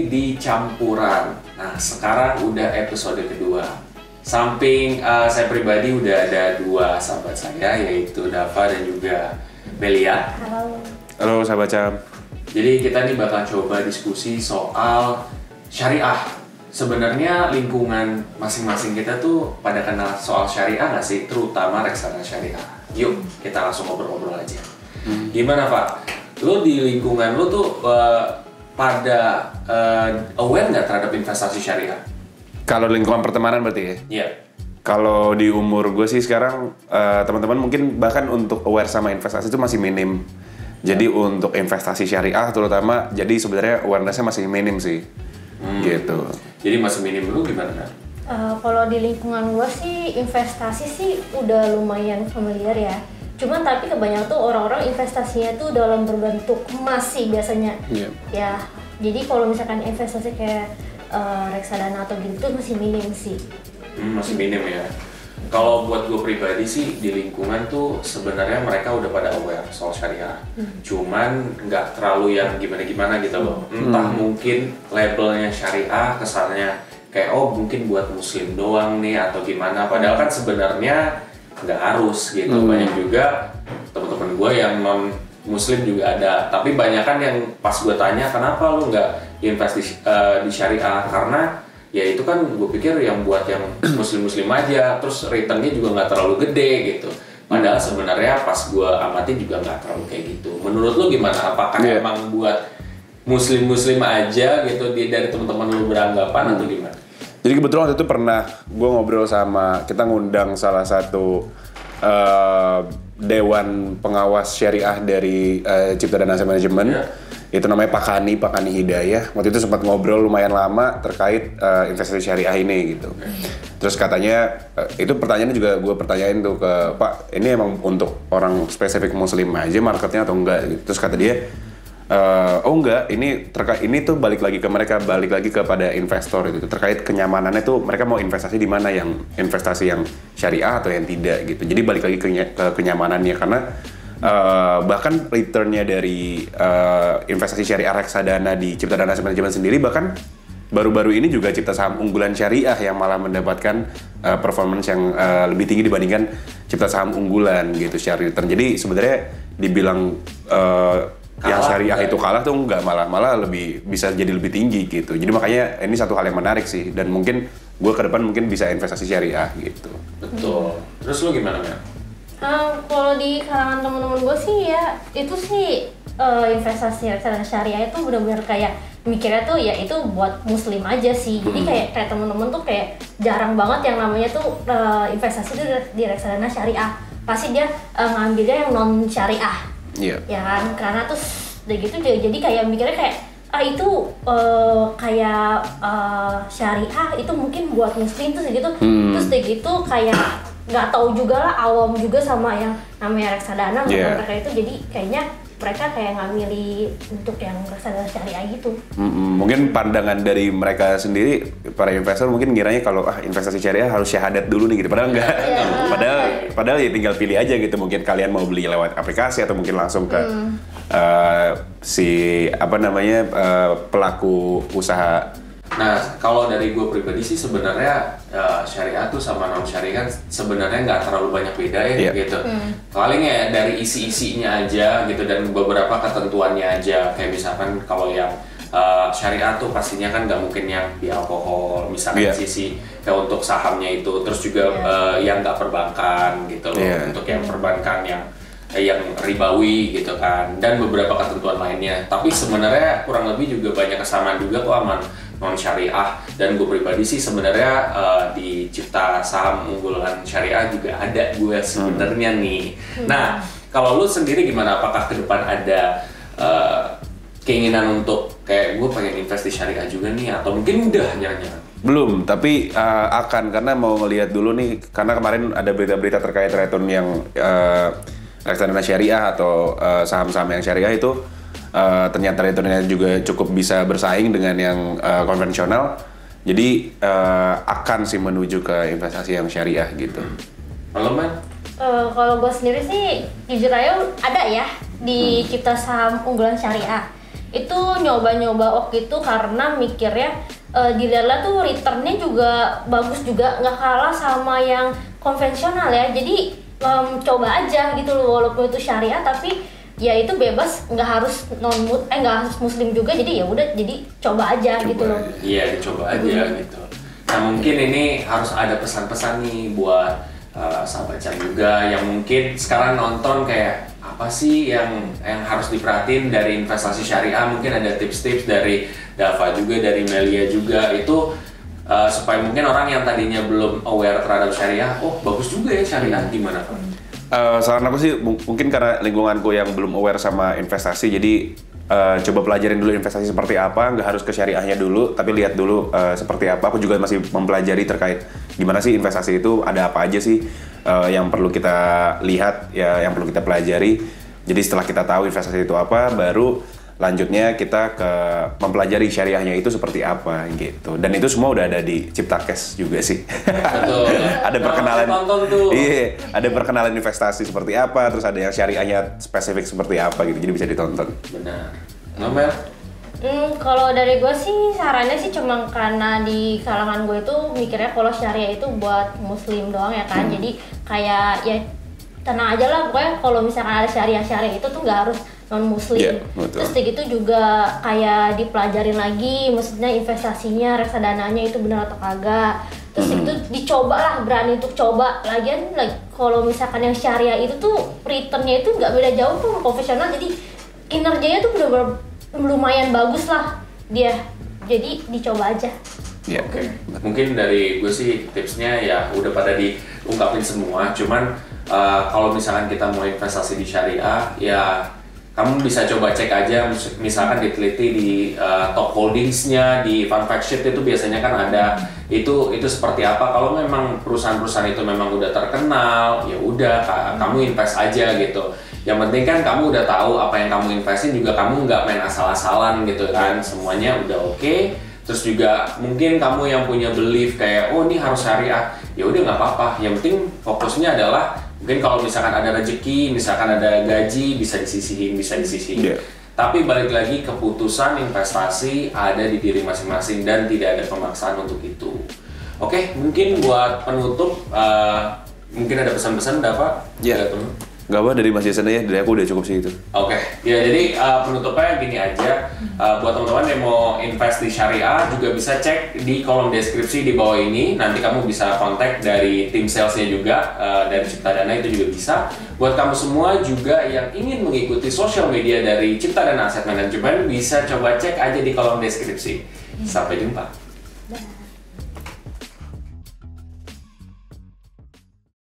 di Campuran. Nah, sekarang udah episode kedua. Samping saya pribadi udah ada dua sahabat saya, yaitu Dava dan juga Melia. Halo. Halo sahabat Cam. Jadi kita nih bakal coba diskusi soal syariah. Sebenarnya lingkungan masing-masing kita tuh pada kenal soal syariah nggak sih? Terutama reksadana syariah. Yuk, kita langsung ngobrol-ngobrol aja. Gimana Pak? Lo di lingkungan lo tuh pada aware nggak terhadap investasi syariah? Kalau lingkungan pertemanan berarti ya? Iya. Kalau di umur gue sih sekarang teman-teman mungkin bahkan untuk aware sama investasi itu masih minim. Jadi untuk investasi syariah terutama, jadi sebenarnya awareness-nya masih minim sih. Gitu. Jadi masih minim. Lu gimana kan? Kalau di lingkungan gue sih investasi sih udah lumayan familiar ya. Cuman tapi kebanyakan tuh orang-orang investasinya tuh dalam berbentuk emas sih biasanya. Iya. Ya, jadi kalau misalkan investasi kayak reksadana atau gitu tuh masih minim sih. Masih minim ya. Kalau buat gue pribadi sih di lingkungan tuh sebenarnya mereka udah pada aware soal syariah. Cuman nggak terlalu yang gimana-gimana gitu loh. Entah mungkin labelnya syariah kesannya kayak oh mungkin buat muslim doang nih atau gimana. Padahal kan sebenarnya nggak harus gitu. Banyak juga teman-teman gue yang non muslim juga ada. Tapi banyak kan yang pas gue tanya kenapa lu nggak investasi di syariah, karena ya itu kan gue pikir yang buat yang muslim-muslim aja, terus returnnya juga nggak terlalu gede gitu. Padahal sebenarnya pas gue amati juga nggak terlalu kayak gitu. Menurut lo gimana? Apakah emang buat muslim-muslim aja gitu dari teman-teman lo beranggapan atau gimana? Jadi kebetulan waktu itu pernah gue ngobrol sama, kita ngundang salah satu dewan pengawas syariah dari Cipta dan Asset Management. Itu namanya Pak Kani Hidayah. Waktu itu sempat ngobrol lumayan lama terkait investasi syariah ini gitu. Terus katanya, itu pertanyaannya juga gue pertanyain tuh ke Pak, ini emang untuk orang spesifik muslim aja marketnya atau enggak gitu. Terus kata dia, oh enggak, ini tuh balik lagi ke mereka, balik lagi kepada investor gitu. Terkait kenyamanannya tuh mereka mau investasi di mana, yang investasi yang syariah atau yang tidak gitu. Jadi balik lagi ke kenyamanannya, karena bahkan returnnya dari investasi syariah reksadana di Cipta dan Asset Management sendiri, bahkan baru-baru ini juga Cipta Saham Unggulan Syariah yang malah mendapatkan performance yang lebih tinggi dibandingkan Cipta Saham Unggulan gitu secara return. Jadi sebenarnya dibilang yang syariah itu kalah tuh enggak, malah lebih bisa jadi lebih tinggi gitu. Jadi makanya ini satu hal yang menarik sih, dan mungkin gue ke depan mungkin bisa investasi syariah gitu. Betul. Terus lu gimana Mel? Kalau di kalangan teman-teman gue sih ya itu sih investasi reksadana syariah itu benar-benar kayak mikirnya tuh ya itu buat muslim aja sih. Jadi kayak teman-teman tuh kayak jarang banget yang namanya tuh investasi itu di reksadana syariah. Pasti dia ngambilnya yang non syariah. Iya. Ya kan, karena tuh udah gitu jadi kayak mikirnya kayak itu kayak syariah itu mungkin buat muslim terus gitu. Terus udah gitu kayak nggak tahu juga lah, awam juga sama yang namanya reksadana mereka itu, jadi kayaknya mereka kayak nggak milih untuk yang reksadana syariah gitu. Mungkin pandangan dari mereka sendiri, para investor mungkin ngiranya kalau investasi syariah harus syahadat dulu nih gitu, padahal enggak. Padahal ya tinggal pilih aja gitu, mungkin kalian mau beli lewat aplikasi atau mungkin langsung ke pelaku usaha. Nah, kalau dari gue pribadi sih sebenarnya syariah tuh sama non syariah kan sebenarnya nggak terlalu banyak beda ya gitu. Paling ya dari isi-isinya aja gitu dan beberapa ketentuannya aja. Kayak misalkan kalau yang syariah tuh pastinya kan nggak mungkin yang di alkohol, misalkan sisi kayak untuk sahamnya itu, terus juga yang nggak perbankan gitu loh, untuk yang perbankan yang ribawi gitu kan, dan beberapa ketentuan lainnya. Tapi sebenarnya kurang lebih juga banyak kesamaan juga kok aman non syariah, dan gue pribadi sih sebenarnya di Cipta Saham Unggulan Syariah juga ada gue sebenarnya nih. Nah, kalau lu sendiri gimana? Apakah ke depan ada keinginan untuk kayak gue pengen invest di syariah juga nih, atau mungkin udah jangan-jangan? Belum, tapi akan, karena mau ngelihat dulu nih, karena kemarin ada berita-berita terkait return yang reksadana syariah atau saham-saham yang syariah itu ternyata returnnya juga cukup bisa bersaing dengan yang konvensional. Jadi akan sih menuju ke investasi yang syariah gitu. Kalau Man? Kalau gue sendiri sih jujur aja ada ya di Cipta Saham Unggulan Syariah. itu nyoba-nyoba waktu itu karena mikirnya dilihat tuh returnnya juga bagus juga, nggak kalah sama yang konvensional ya. Jadi coba aja gitu loh, walaupun itu syariah tapi ya itu bebas, nggak harus nggak harus muslim juga, jadi ya udah, jadi coba aja gitu loh. Iya, dicoba aja gitu. Nah mungkin ini harus ada pesan-pesan nih buat sahabat Cam juga yang mungkin sekarang nonton kayak apa sih yang harus diperhatiin dari investasi syariah. Mungkin ada tips-tips dari Dava juga, dari Melia juga itu supaya mungkin orang yang tadinya belum aware terhadap syariah, oh bagus juga ya syariah, gimana Pak? Saran aku sih mungkin karena lingkunganku yang belum aware sama investasi, jadi coba pelajarin dulu investasi seperti apa, nggak harus ke syariahnya dulu, tapi lihat dulu seperti apa. Aku juga masih mempelajari terkait gimana sih investasi itu, ada apa aja sih yang perlu kita lihat, ya yang perlu kita pelajari. Jadi setelah kita tahu investasi itu apa, baru lanjutnya kita ke mempelajari syariahnya itu seperti apa gitu. Dan itu semua udah ada di Ciptakes juga sih. Betul. Ada perkenalan. Tonton tuh. Iya, ada perkenalan investasi seperti apa, terus ada yang syariahnya spesifik seperti apa gitu. Jadi bisa ditonton. Benar. Ngomel? Kalau dari gue sih sarannya sih cuma karena di kalangan gue itu mikirnya kalau syariah itu buat muslim doang ya kan. Jadi kayak ya tenang aja lah, pokoknya kalau misalkan ada syariah itu tuh nggak harus non muslim. Yeah, terus gitu juga kayak dipelajarin lagi, maksudnya investasinya, reksadananya itu benar atau kagak. Terus itu dicoba lah, berani untuk coba. Lagian kalau misalkan yang syariah itu tuh returnnya itu nggak beda jauh tuh profesional, jadi kinerjanya tuh benar-benar lumayan bagus lah dia. Jadi dicoba aja. Yeah. Oke. Mungkin dari gue sih tipsnya ya udah pada diungkapin semua. Cuman kalau misalkan kita mau investasi di syariah, ya kamu bisa coba cek aja, misalkan diteliti di top holdingsnya, di fund fact sheet itu biasanya kan ada itu seperti apa. Kalau memang perusahaan-perusahaan itu memang udah terkenal, ya udah kamu invest aja gitu. Yang penting kan kamu udah tahu apa yang kamu investin, juga kamu nggak main asal-asalan gitu kan, semuanya udah oke. Terus juga mungkin kamu yang punya belief kayak oh ini harus syariah, ya udah nggak apa-apa. Yang penting fokusnya adalah mungkin kalau misalkan ada rezeki, misalkan ada gaji, bisa disisihin. Yeah. Tapi balik lagi, keputusan investasi ada di diri masing-masing dan tidak ada pemaksaan untuk itu. Oke, mungkin buat penutup, mungkin ada pesan-pesan, Dava? Ya. Gak apa, dari Mas Jason ya, dari aku udah cukup sih itu. Oke, ya jadi penutupnya gini aja, buat teman-teman yang mau invest di syariah juga bisa cek di kolom deskripsi di bawah ini. Nanti kamu bisa kontak dari tim salesnya juga, dari Ciptadana itu juga bisa. Buat kamu semua juga yang ingin mengikuti sosial media dari Ciptadana Asset Management, bisa coba cek aja di kolom deskripsi. Sampai jumpa.